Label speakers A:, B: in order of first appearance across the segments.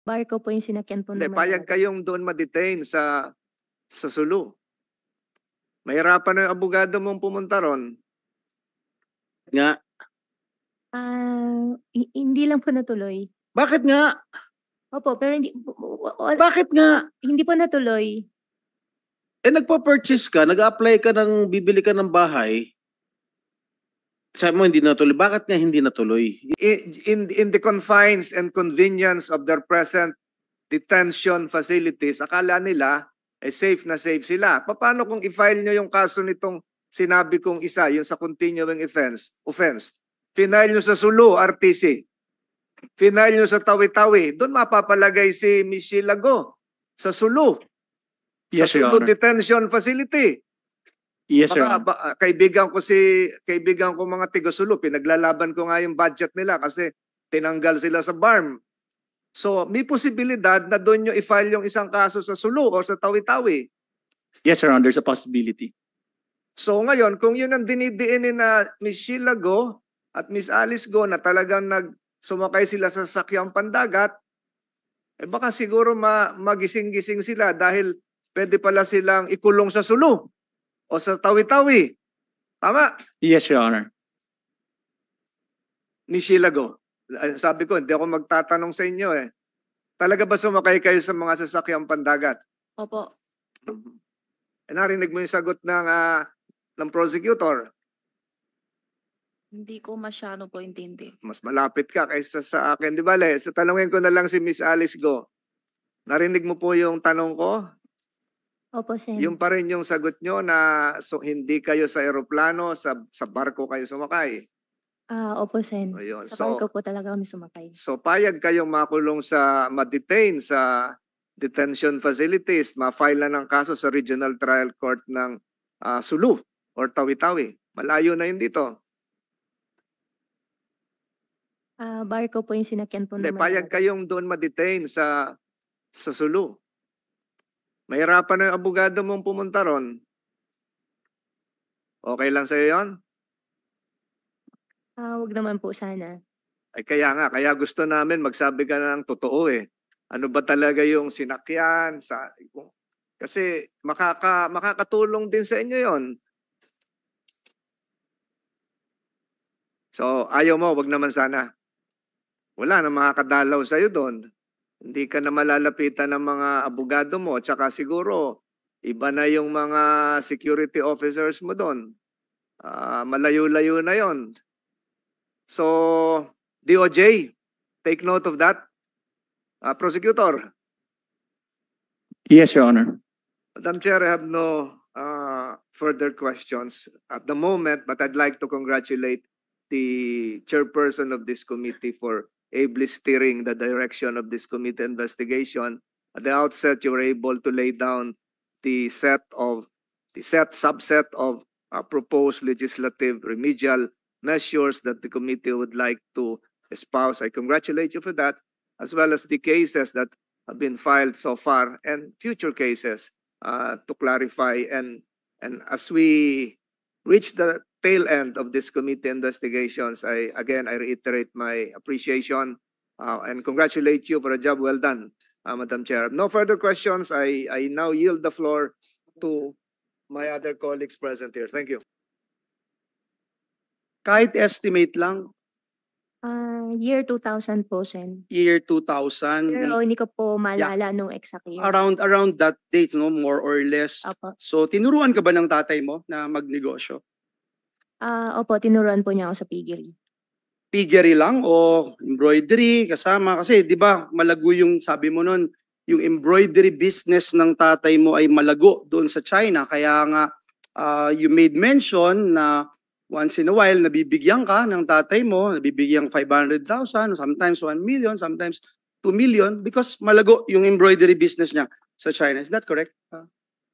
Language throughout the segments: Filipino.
A: Barko po yung sinakyan po
B: Hindi,
A: naman.
B: payag kayong doon ma-detain sa Sulu. Mahirapan na yung abogado mong pumunta ron.
C: Nga.
A: Hindi lang po natuloy.
C: Bakit nga?
A: Opo, pero
C: Bakit nga?
A: hindi po natuloy.
C: Eh nagpa-purchase ka, nag-apply ka bibili ka ng bahay. Sabi mo hindi natuloy. Bakit nga hindi natuloy?
B: In the confines and convenience of their present detention facilities, akala nila safe na safe sila. Paano kung i-file nyo yung kaso nitong sinabi kong isa, yung sa continuing offense? Final nyo sa Sulu, RTC. Final nyo sa Tawi-Tawi. Doon mapapalagay si Ms. Sheila Go sa Sulu.
D: Yes,
B: sa
D: Your
B: Sulu
D: Honor.
B: Detention Facility.
D: Yes, Your Honor.
B: Kaibigan ko mga tiga-Sulu, pinaglalaban ko nga yung budget nila kasi tinanggal sila sa BARM. So, may posibilidad na doon nyo i-file yung isang kaso sa Sulu o sa Tawi-Tawi.
D: Yes, Your Honor. There's a possibility.
B: So, ngayon, kung yun ang dinidiin ni na Ms. Sheila Go at Ms. Alice Go na talagang sumakay sila sa sakyang pandagat, baka siguro magising-gising sila dahil pwede pala silang ikulong sa Sulu o sa Tawi-Tawi. Tama?
D: Yes, Your Honor.
B: Ms. Sheila Go. Sabi ko, hindi ako magtatanong sa inyo eh. Talaga ba sumakay kayo sa mga sasakyang pandagat?
A: Opo.
B: Narinig mo yung sagot ng prosecutor.
A: Hindi ko masyado po intindi.
B: Mas malapit ka kaysa sa akin. Di ba, Le? So, tanungin ko na lang si Miss Alice Go. Narinig mo po yung tanong ko?
A: Opo, Sen.
B: Yung pa rin yung sagot nyo na hindi kayo sa eroplano, sa barko kayo sumakay.
A: Opo, Sen.
B: Ayun.
A: Sa barko po talaga kami sumakay.
B: So payag kayong makulong ma-detain sa detention facilities, ma-file na ng kaso sa Regional Trial Court ng Sulu or Tawi-Tawi. Malayo na yun dito.
A: Barko po yung sinakyan po
B: Hindi,
A: naman.
B: payag kayong doon ma-detain sa Sulu. Mahirapan na yung abogado mong pumunta ron. Okay lang sa'yo yun?
A: Wag naman po sana.
B: Ay kaya nga, kaya gusto namin magsabi ka ng totoo eh. Ano ba talaga yung sinakyan? Kasi makakatulong din sa inyo yon. So ayaw mo, wag naman sana. Wala na makakadalaw sa'yo doon. Hindi ka na malalapitan ng mga abogado mo. Tsaka siguro, iba na yung mga security officers mo doon. Malayo-layo na yon. So, DOJ, take note of that. Prosecutor.
D: Yes, Your Honor.
B: Madam Chair, I have no further questions at the moment, but I'd like to congratulate the chairperson of this committee for ably steering the direction of this committee investigation. At the outset, you were able to lay down the subset of proposed legislative remedial measures that the committee would like to espouse. I congratulate you for that, as well as the cases that have been filed so far and future cases to clarify. And as we reach the tail end of this committee investigations, I reiterate my appreciation and congratulate you for a job well done, Madam Chair. No further questions. I now yield the floor to my other colleagues present here. Thank you.
C: Kahit estimate lang,
A: Year 2000 po, Sen.
C: year 2000,
A: Pero hindi ko po maalala nung exact year.
C: around that date, no, more or less.
A: Opo.
C: So, tinuruan ka ba ng tatay mo na magnegosyo?
A: Opo, tinuruan po niya ako sa piggery.
C: Piggery lang o embroidery kasama? Kasi, di ba, malago yung, sabi mo nun, yung embroidery business ng tatay mo ay malago doon sa China. Kaya nga, you made mention na once in a while, nabibigyan ka ng tatay mo, nabibigyan 500,000, sometimes 1 million, sometimes 2 million, because malago yung embroidery business niya sa China. Is that correct,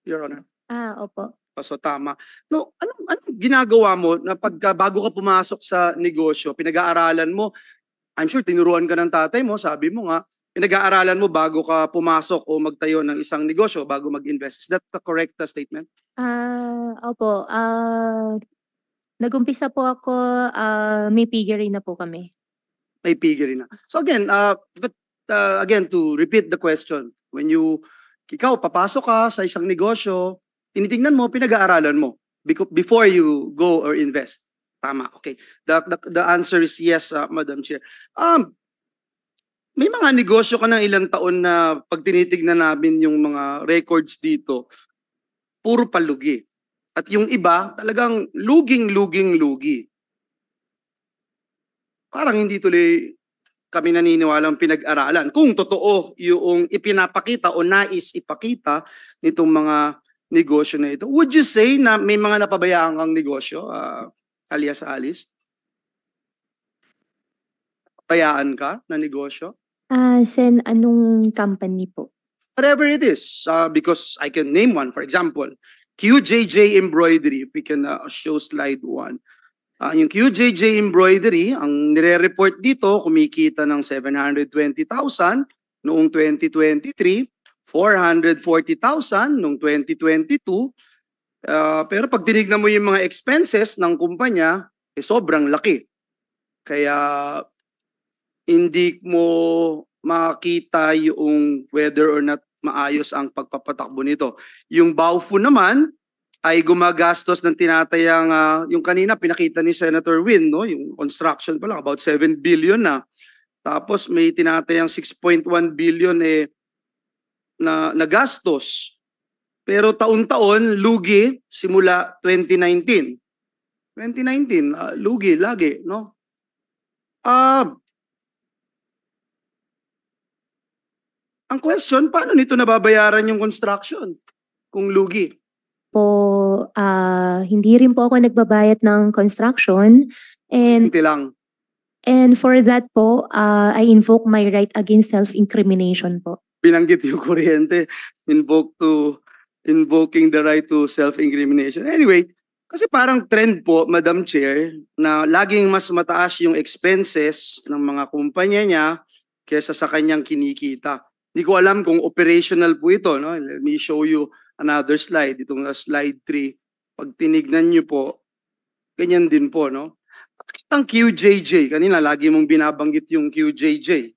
C: Your Honor?
A: Opo.
C: So tama. No, anong ginagawa mo na bago ka pumasok sa negosyo, pinag-aaralan mo, I'm sure tinuruan ka ng tatay mo, sabi mo nga, pinag-aaralan mo bago ka pumasok o magtayo ng isang negosyo, bago mag-invest. Is that the correct statement?
A: Opo. Nag-umpisa po ako, may piggery na po kami.
C: May piggery na. So again, but again, to repeat the question, ikaw, papasok ka sa isang negosyo, tinitingnan mo, pinag-aaralan mo before you go or invest. Tama, okay. The answer is yes, Madam Chair. May mga negosyo ka ng ilang taon na pag tinitignan namin yung mga records dito, puro palugi. At yung iba, talagang lugi. Parang hindi tuloy kami naniniwalang pinag-aralan. Kung totoo yung ipinapakita o nais ipakita nitong mga negosyo na ito. Would you say na may mga napabayaan kang negosyo, alias Alice? Napabayaan ka na negosyo?
A: Sen, anong company po?
C: Whatever it is, because I can name one. For example, QJJ Embroidery. If we can show slide 1. Yung QJJ Embroidery, ang nire-report dito, kumikita ng 720,000 noong 2023, 440,000 noong 2022. Pero pag tinignan mo yung mga expenses ng kumpanya, sobrang laki. Kaya hindi mo makita yung whether or not maayos ang pagpapatakbo nito. Yung Baofu naman ay gumagastos ng tinatayang, yung kanina pinakita ni Senator Win, no? Yung construction pa lang, about 7 billion na. Tapos may tinatayang 6.1 billion na gastos. Pero taon-taon, lugi simula 2019. 2019, lugi lagi, no? Ang question, paano nito nababayaran yung construction kung lugi?
A: Po, hindi rin po ako nagbabayad ng construction.
C: Hindi lang.
A: And for that po, I invoke my right against self-incrimination po.
C: Binanggit yung kuryente, invoking the right to self-incrimination. Anyway, kasi parang trend po, Madam Chair, na laging mas mataas yung expenses ng mga kumpanya niya kesa sa kanyang kinikita. Hindi ko alam kung operational po ito, no? Let me show you another slide, itong slide 3. Pag tinignan niyo po, ganyan din po, no? Ang QJJ, kanina lagi mong binabanggit yung QJJ.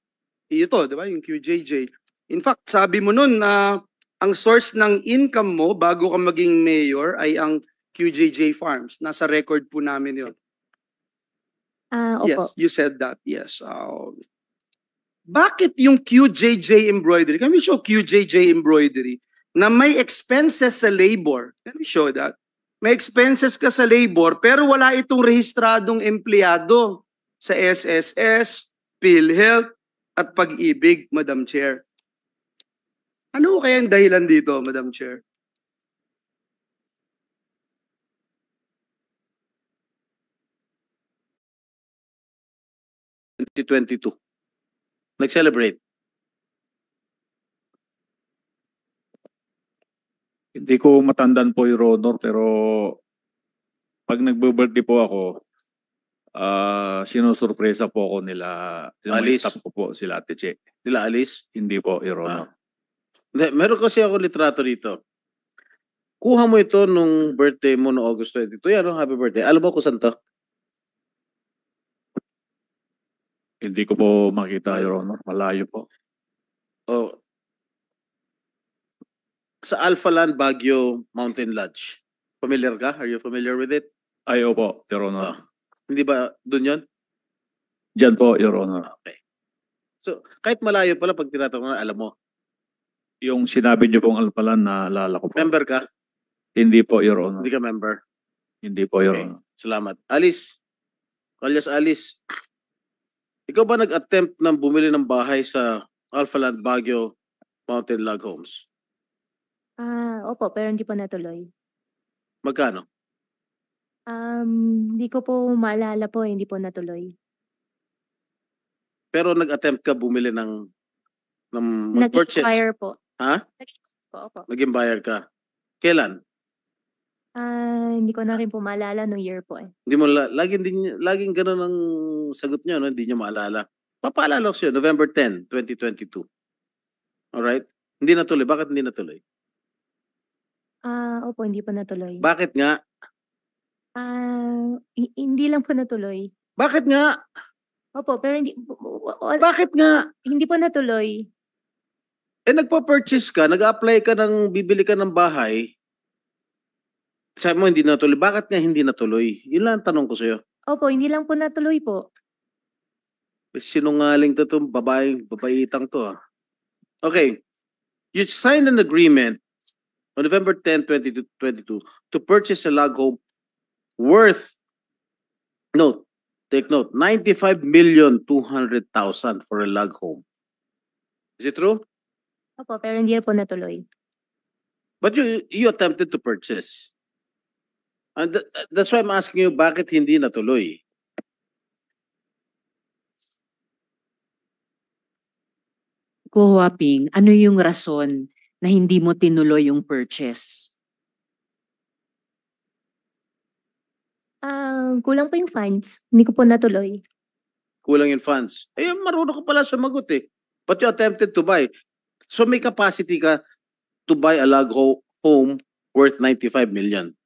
C: Ito, di ba, yung QJJ. In fact, sabi mo nun na ang source ng income mo bago ka maging mayor ay ang QJJ Farms. Nasa record po namin yun.
A: Opo.
C: Yes, you said that. Yes. Bakit yung QJJ Embroidery? Can we show QJJ Embroidery na may expenses sa labor? Can we show that? May expenses ka sa labor pero wala itong rehistradong empleyado sa SSS, PhilHealth at Pag-ibig, Madam Chair. Ano kaya ang dahilan dito, Madam Chair?
E: Nag-celebrate.
F: Hindi ko matandaan po, Your Honor, pero pag nagbe-birthday po ako, sinusurpresa po ako nila, yung mga
E: Alice?
F: staff ko po, sila Ate Che.
E: Nila Alice?
F: Hindi po, Your Honor.
E: Hindi, meron kasi ako litrato dito. Kuha mo ito nung birthday mo no August 22. Yan, no? Happy birthday. Alam mo kung saan to?
F: Hindi ko po makita, Your Honor. Malayo po.
E: Oh. Sa Alpha Land Baguio Mountain Lodge. Familiar ka? Are you familiar with it?
F: Ay, opo, Your Honor.
E: Oh. Hindi ba dun yun?
F: Diyan po, Your Honor.
E: Okay. So, kahit malayo pala pag tinatanong na, alam mo.
F: Yung sinabi niyo pong alpalan, naalala ko po.
E: Member ka?
F: Hindi po, Your Honor.
E: Hindi ka member?
F: Hindi po, Your
E: Okay.
F: Honor.
E: Salamat. Alice. Alias Alice. Ikaw ba nag-attempt na bumili ng bahay sa Alpha Land Baguio Mountain Log Homes?
A: Opo, pero hindi po natuloy.
E: Magkano?
A: Hindi ko po maalala po, hindi po natuloy.
E: Pero nag-attempt ka bumili ng mag-purchase?
A: Nag-expire po.
E: Ha?
A: Po, opo.
E: Naging buyer ka? Kailan?
A: Hindi ko na rin po maalala no year po eh.
E: Hindi mo laging ganun ang sagot niyo, no? Hindi niyo maalala. Papaalala ko sa'yo, November 10, 2022. Alright? Hindi natuloy. Bakit hindi natuloy?
A: Opo, hindi po natuloy.
E: Bakit nga?
A: Hindi lang po natuloy.
E: Bakit nga?
A: Opo, pero
E: Bakit nga?
A: hindi po natuloy.
E: Nagpa-purchase ka, nag-apply ka bibili ka ng bahay, sabi mo hindi natuloy. Bakit nga hindi natuloy? Yun lang ang tanong ko sa'yo.
A: Opo, hindi lang po natuloy po.
E: Sinungaling to itong babaitang to. Okay. You signed an agreement on November 10, 2022 to purchase a log home worth, take note, 95,200,000 for a log home. Is it true?
A: Opo, pero hindi po natuloy.
E: But you attempted to purchase. And that's why I'm asking you, bakit hindi natuloy?
G: Ko Huaping, ano yung rason na hindi mo tinuloy yung purchase?
A: Kulang po yung funds. Hindi ko po natuloy.
E: Kulang yung funds. Marunong ka pala sumagot eh. But you attempted to buy. So may capacity ka to buy a log home worth 95 million.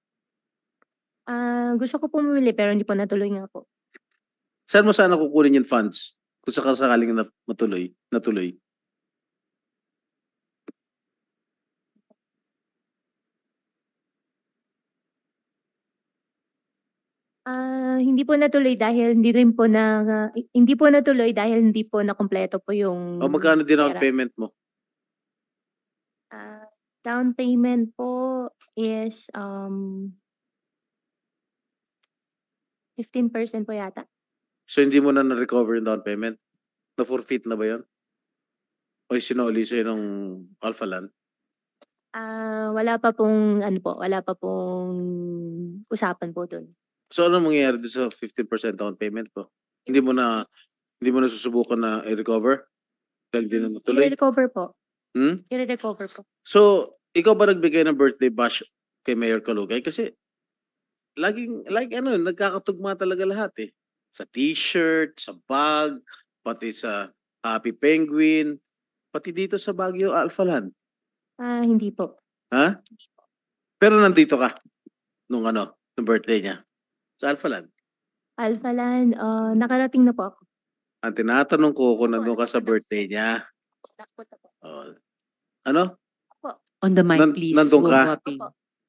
A: Gusto ko po bumili pero hindi po natuloy nga po.
E: Saan mo sana kukunin yung funds? Kung sakaling natuloy.
A: Hindi po natuloy dahil hindi po natuloy dahil hindi po nakumpleto po yung
E: O magkano din ang
A: pera.
E: payment mo?
A: Down payment po is 15% po yata.
E: So hindi mo na na-recover yung down payment? Na-forfeit na ba yun? O sinuli sa'yo ng Alpha Land?
A: Wala pa pong usapan po dun.
E: So ano mangyayari doon sa 15% down payment po? Hindi mo na susubukan na i-recover? Dahil di na natuloy?
A: I-recover po.
E: Hmm?
A: I-recover po.
E: So, ikaw ba nagbigay ng birthday bash kay Mayor Kalugay? Kasi nagkakatugma talaga lahat eh. Sa t-shirt, sa bag, pati sa Happy Penguin, pati dito sa Baguio Alpha Land.
A: Hindi po.
E: Ha? Pero nandito ka nung birthday niya. Sa Alpha Land.
A: Alpha Land, nakarating na po ako.
E: Ang tinatanong ko kung nandun ka sa birthday niya.
A: Napunta po.
E: Oh. Ano?
G: On the mic, please,
E: nandun
G: Go
E: ka?
G: Huaping.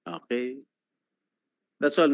E: Okay. That's all,